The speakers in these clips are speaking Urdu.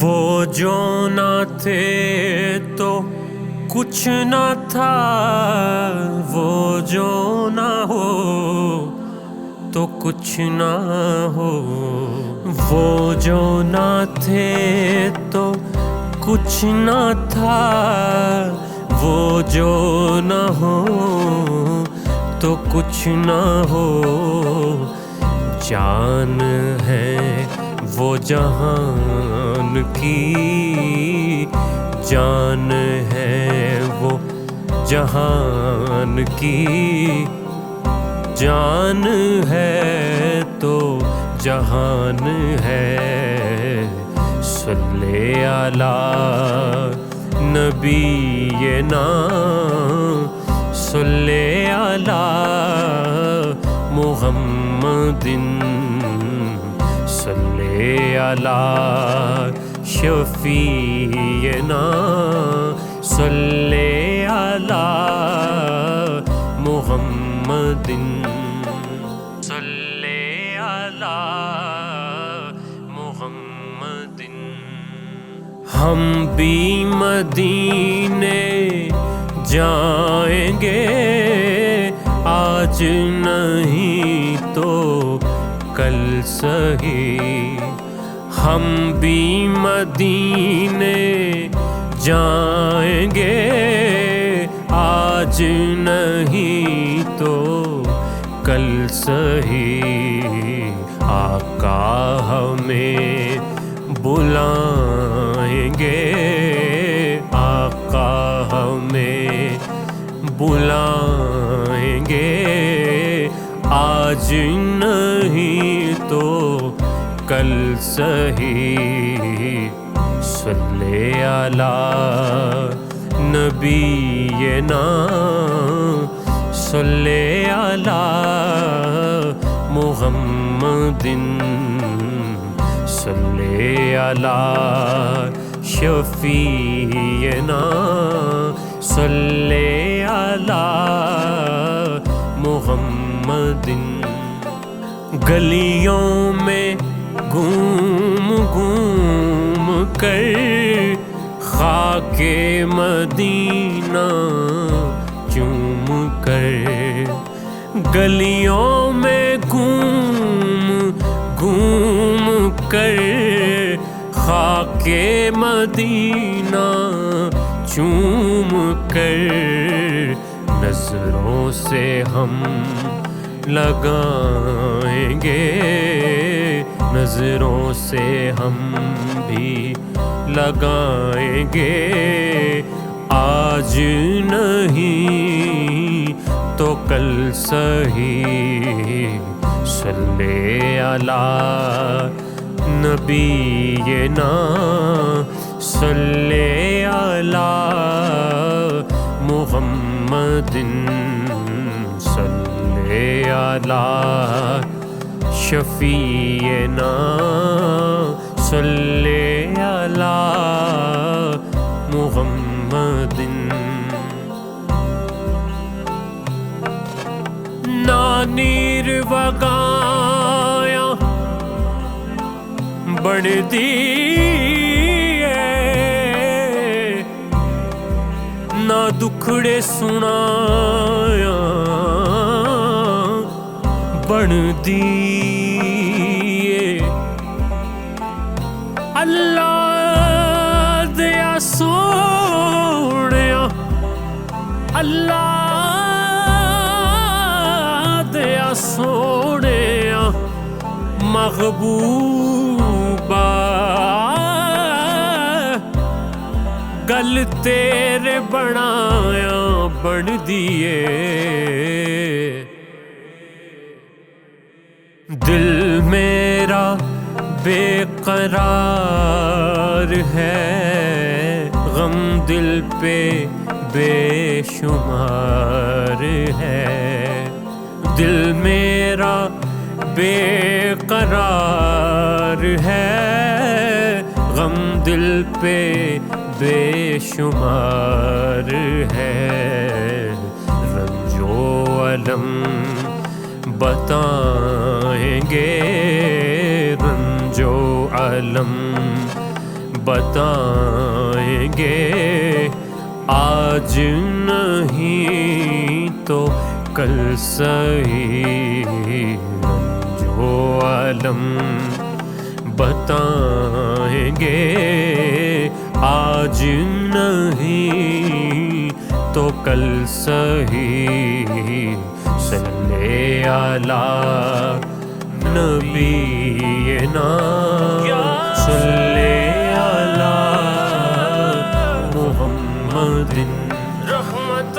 وہ جو نہ تھے تو کچھ نہ تھا، وہ جو نہ ہو تو کچھ نہ ہو، وہ جو نہ تھے تو کچھ نہ تھا، وہ جو نہ ہو تو کچھ نہ ہو، جان ہے وہ جہان کی، جان ہے وہ جہان کی، جان ہے تو جہان ہے، صلی علی نبینا، صلی علی محمد، صلی علی شفیعنا، صلی علی محمد، صلی علی محمد۔ ہم بھی مدینے جائیں گے، آج نہیں تو کل سہی، ہم بھی مدینے جائیں گے، آج نہیں تو کل سہی، آقا ہمیں بلائیں گے، آقا ہمیں بلائیں گے، آج نہیں تو کل سہی، صلی علی نبینا، صلی علی محمد، صلی علی شفیعنا، صلی علی محمد۔ گلیوں میں گھوم گھوم کر خاک مدینہ چوم کر، گلیوں میں گھوم گھوم کر خاک مدینہ چوم کر، نظروں سے ہم لگائیں گے، نظروں سے ہم بھی لگائیں گے، آج نہیں تو کل سہی، صلی علی نبینا، صلی علی محمد، صلی علی شفیعنا، صلی علی محمد۔ نہ نیر وگایا بڑھتی ہے، نہ دکھڑے سنایا بڑھتی ہے، اللہ دیا سوڑیا، اللہ دیا سوڑیا محبوبہ، گل تیرے بنایا بن دیے، دل میرا بے قرار ہے، غم دل پہ بے شمار ہے، دل میرا بے قرار ہے، غم دل پہ بے شمار ہے، رنج و الم بتائیں گے، رنج و عالم بتائیں گے آج نہیں تو کل سہی، جو عالم بتائیں گے آج نہیں تو کل سہی، صلی علی نبینا صلی علی محمد رحمت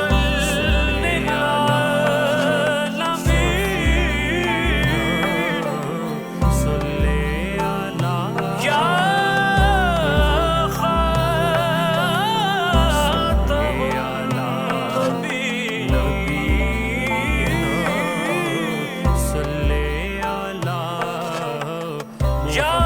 یا